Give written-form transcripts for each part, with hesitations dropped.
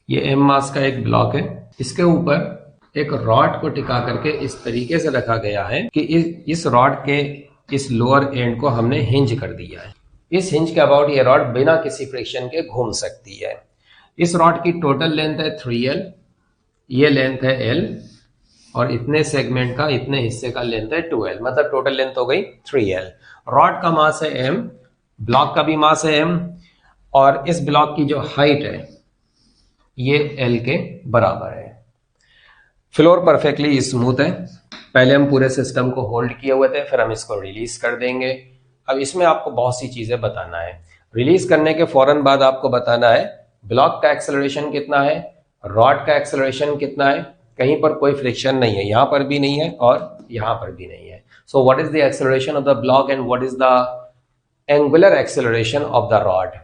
ये m मास का एक ब्लॉक है, इसके ऊपर एक रॉड को टिका करके इस तरीके से रखा गया है कि इस रॉड के इस लोअर एंड को हमने हिंज कर दिया है। इस हिंज के अबाउट ये रॉड बिना किसी फ्रिक्शन के घूम सकती है। इस रॉड की टोटल लेंथ है 3L, ये लेंथ है L, और इतने सेगमेंट का इतने हिस्से का लेंथ है 2L, मतलब टोटल लेंथ हो गई 3L। रॉड का मास है m, ब्लॉक का भी मास है m, और इस ब्लॉक की जो हाइट है ये L के बराबर है। फ्लोर परफेक्टली स्मूथ है। पहले हम पूरे सिस्टम को होल्ड किए हुए थे, फिर हम इसको रिलीज कर देंगे। अब इसमें आपको बहुत सी चीजें बताना है। रिलीज करने के फौरन बाद आपको बताना है ब्लॉक का एक्सेलरेशन कितना है, रॉड का एक्सेलरेशन कितना है। कहीं पर कोई फ्रिक्शन नहीं है, यहां पर भी नहीं है और यहां पर भी नहीं है। So what is the acceleration of the block and what is the angular acceleration of the rod.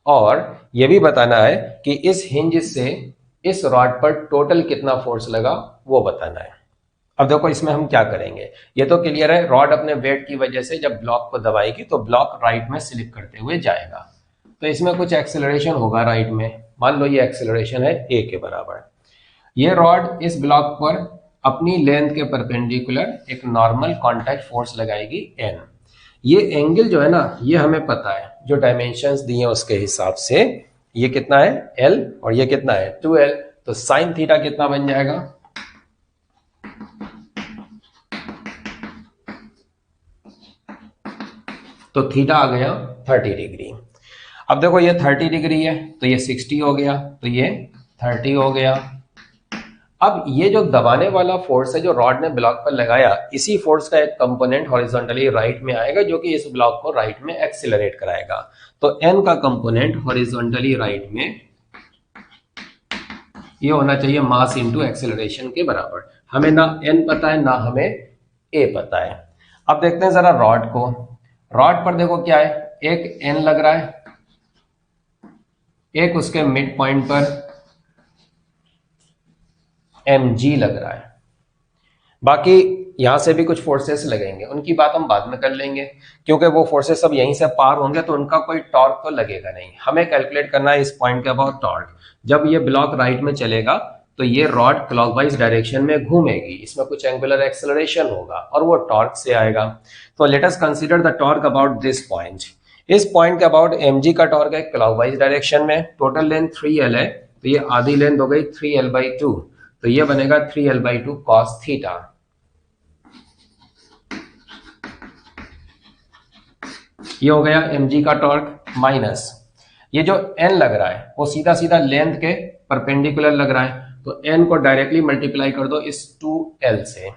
और यह भी बताना है कि इस हिंज से इस रॉड पर टोटल कितना फोर्स लगा वो बताना है। अब देखो इसमें हम क्या करेंगे, ये तो क्लियर है, रॉड अपने वेट की वजह से जब ब्लॉक को दबाएगी तो ब्लॉक राइट में स्लिप करते हुए जाएगा, तो इसमें कुछ एक्सेलरेशन होगा राइट में। मान लो ये एक्सेलरेशन है a के बराबर। ये रॉड इस ब्लॉक पर अपनी लेंथ के परपेंडिकुलर एक नॉर्मल कांटेक्ट फोर्स लगाएगी n। ये एंगल जो है ना, ये हमें पता है, जो डायमेंशंस दिए हैं उसके हिसाब से ये कितना है L और ये कितना है 2L। तो साइन थीटा कितना बन जाएगा, तो थीटा आ गया 30 डिग्री। अब देखो ये 30 डिग्री है तो ये 60 हो गया, तो ये 30 हो गया। अब ये जो दबाने वाला फोर्स है जो रॉड ने ब्लॉक पर लगाया, इसी फोर्स का एक कंपोनेंट हॉरिजॉन्टली राइट में आएगा जो कि इस ब्लॉक को राइट में एक्सीलरेट कराएगा। तो n का कंपोनेंट हॉरिजॉन्टली राइट में ये होना चाहिए मास इनटू एक्सेलरेशन के बराबर। हमें ना n पता है ना हमें a पता है। अब देखते हैं जरा रॉड को। रॉड पर देखो क्या है, एक n लग रहा है, एक उसके मिड पॉइंट पर mg लग रहा है। बाकी यहां से भी कुछ फोर्सेस लगेंगे, उनकी बात हम बाद में कर लेंगे, क्योंकि वो फोर्सेस सब यहीं से पार होंगे तो उनका कोई टॉर्क तो लगेगा नहीं। हमें कैलकुलेट करना है इस पॉइंट के अबाउट टॉर्क। जब ये ब्लॉक राइट में चलेगा तो ये रॉड क्लॉकवाइज डायरेक्शन में घूमेगी, इसमें कुछ एंगुलर एक्सेलरेशन होगा और वो टॉर्क से आएगा। तो let us consider the torque about this point. इस पॉइंट के अबाउट mg का टॉर्क है क्लॉकवाइज डायरेक्शन में, टोटल लेंथ 3L है, तो ये आधी लेंथ हो गई 3L/2, तो ये बनेगा 3L/2 cos थीटा। ये हो गया mg का टॉर्क माइनस ये जो n लग रहा है वो सीधा सीधा लेंथ के परपेंडिकुलर लग रहा है, तो n को डायरेक्टली मल्टीप्लाई कर दो इस 2L से,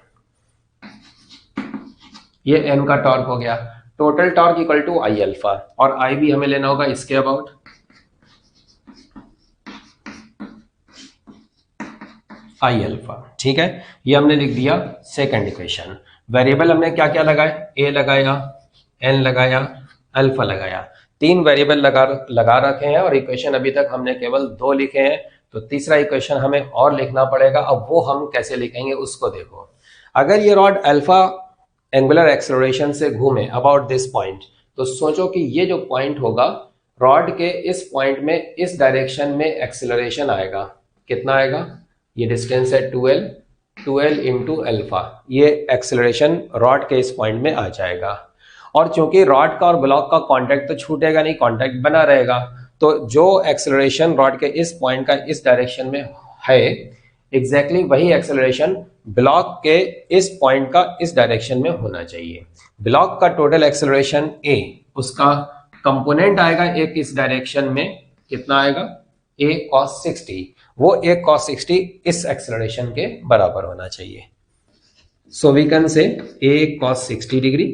ये n का टॉर्क हो गया। Total torque equal to I alpha, और I भी हमें लेना होगा इसके अबाउट I अल्फा। ठीक है, ये हमने लिख दिया सेकंड इक्वेशन। वेरिएबल हमने क्या क्या लगाया, a लगाया, n लगाया, अल्फा लगाया। तीन वेरिएबल लगा रखे हैं और इक्वेशन अभी तक हमने केवल दो लिखे हैं, तो तीसरा इक्वेशन हमें और लिखना पड़ेगा। अब वो हम कैसे लिखेंगे उसको देखो। अगर ये रॉड अल्फा एंगुलर एक्सेलरेशन से घूमे अबाउट दिस पॉइंट, तो सोचो कि ये जो पॉइंट होगा रॉड के इस पॉइंट में इस डायरेक्शन में एक्सेलरेशन आएगा, कितना आएगा, ये डिस्टेंस है 2L इंटू अल्फा, ये एक्सेलरेशन रॉड के इस पॉइंट में आ जाएगा। और चूंकि रॉड का और ब्लॉक का कांटेक्ट तो छूटेगा नहीं, कांटेक्ट बना रहेगा, तो जो एक्सेलरेशन रॉड के इस पॉइंट का इस डायरेक्शन में है, एग्जैक्टली वही एक्सेलरेशन ब्लॉक के इस पॉइंट का इस डायरेक्शन में होना चाहिए। ब्लॉक का टोटल एक्सेलरेशन a, उसका कंपोनेंट आएगा एक इस डायरेक्शन में, कितना आएगा a cos 60, वो a cos 60 इस एक्सेलरेशन के बराबर होना चाहिए। So we can say a cos 60 degree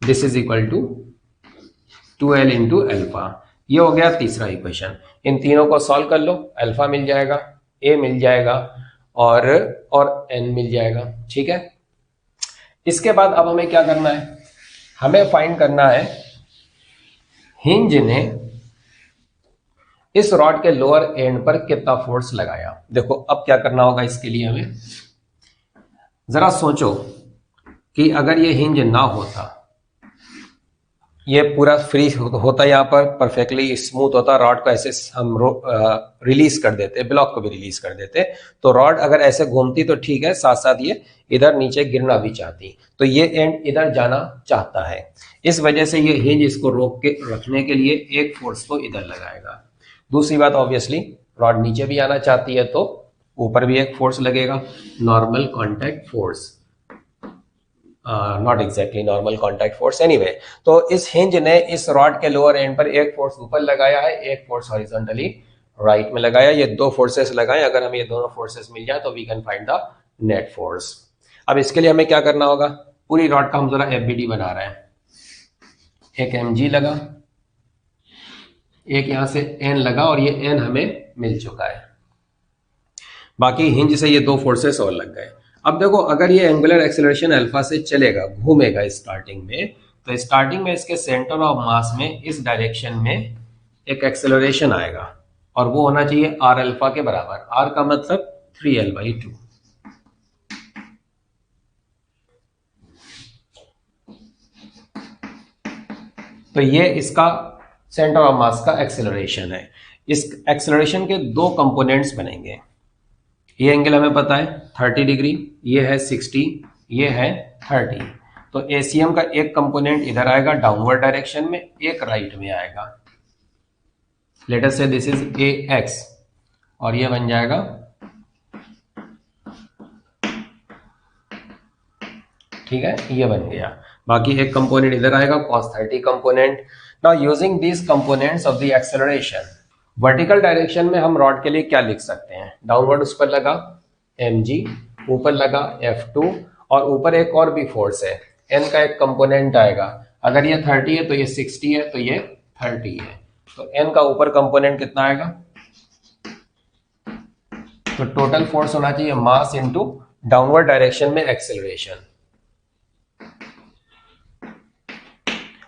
this is equal to 2L into alpha. ये हो गया तीसरा इक्वेशन। इन तीनों को सॉल्व कर लो, अल्फा मिल जाएगा, a मिल जाएगा और n मिल जाएगा। ठीक है, इसके बाद अब हमें क्या करना है, हमें फाइंड करना है हिंज ने इस रॉड के लोअर एंड पर कितना फोर्स लगाया। देखो अब क्या करना होगा इसके लिए, हमें जरा सोचो कि अगर ये हिंज ना होता ये पूरा फ्री होता है, यहाँ पर परफेक्टली स्मूथ होता है, रॉड को ऐसे हम रिलीज कर देते, ब्लॉक को भी रिलीज कर देते। तो रॉड अगर ऐसे घूमती तो ठीक है, साथ साथ ये इधर नीचे गिरना भी चाहती, तो ये एंड इधर जाना चाहता है। इस वजह से ये हिंज इसको रोक के रखने के लिए एक फोर्स को इधर लगाएगा। दूसरी बात, ऑब्वियसली रॉड नीचे भी आना चाहती है तो ऊपर भी एक फोर्स लगेगा, normal contact force, not exactly normal contact force anyway. तो इस हिंज ने इस रॉड के लोअर एंड पर एक फोर्स ऊपर लगाया है, एक फोर्स हॉरिजॉन्टली राइट में लगाया। ये दो फोर्सेस लगाए, अगर हमें ये दोनों फोर्सेस मिल जाए तो we can find the net force. अब इसके लिए हमें क्या करना होगा, पूरी रॉड का हम जरा एफबीडी बना रहे हैं। एक mg लगा, एक यहां से n लगा, और ये n हमें मिल चुका है। बाकी हिंज से ये दो फोर्सेस और लग गए। अब देखो, अगर ये एंगुलर एक्सेलरेशन अल्फा से चलेगा, घूमेगा स्टार्टिंग में, तो स्टार्टिंग में इसके सेंटर ऑफ मास में इस डायरेक्शन में एक एक्सेलरेशन आएगा, और वो होना चाहिए आर अल्फा के बराबर। आर का मतलब 3l/2। तो ये इसका सेंटर ऑफ मास का एक्सेलरेशन है। इस एक्सेलरेशन के दो कंपोनेंट्स बनेंगे। ये एंगल हमें पता है 30 डिग्री, ये है 60, ये है 30। तो एसीएम का एक कंपोनेंट इधर आएगा डाउनवर्ड डायरेक्शन में, एक राइट में आएगा। लेट अस से दिस इज ए एक्स, और ये बन जाएगा, ठीक है, ये बन गया। बाकी एक कंपोनेंट इधर आएगा cos 30 component. Now using this components of the acceleration, vertical direction में हम रॉड के लिए क्या लिख सकते हैं, डाउनवर्ड उस पर लगा mg, ऊपर लगा F2, और ऊपर एक और भी फोर्स है, n का एक कंपोनेंट आएगा। अगर ये 30 है तो ये 60 है, तो ये 30 है। तो n का ऊपर कंपोनेंट कितना आएगा, तो टोटल फोर्स होना चाहिए मास इनटू डाउनवर्ड डायरेक्शन में एक्सेलरेशन,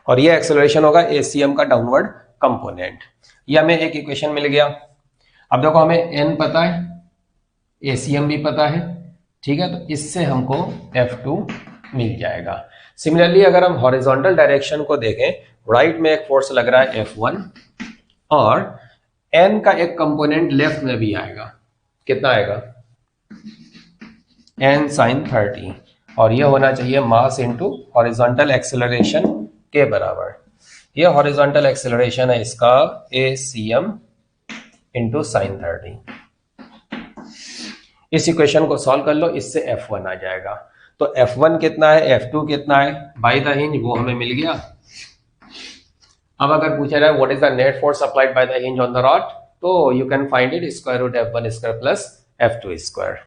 और ये एक्सेलरेशन होगा एसीएम का डाउनवर्ड कंपोनेंट। ये हमें एक इक्वेशन मिल गया। अब देखो, हमें n पता है, एसीएम भी पता है, ठीक है, तो इससे हमको F2 मिल जाएगा। सिमिलरली अगर हम हॉरिजॉन्टल डायरेक्शन को देखें, राइट में एक फोर्स लग रहा है F1, और n का एक कंपोनेंट लेफ्ट में भी आएगा। कितना आएगा, n sin 30, और ये होना चाहिए मास इनटू हॉरिजॉन्टल एक्सेलरेशन के बराबर। ये हॉरिजॉन्टल एक्सेलरेशन है इसका ACM इंटू साइन 30। इस इक्वेशन को सॉल्व कर लो, इससे F1 आ जाएगा। तो F1 कितना है, F2 कितना है बाय द हिंज, वो हमें मिल गया। अब अगर पूछा जाए what is the net force applied by the hinge on the rod, तो you can find it square root F1 square plus F2 square.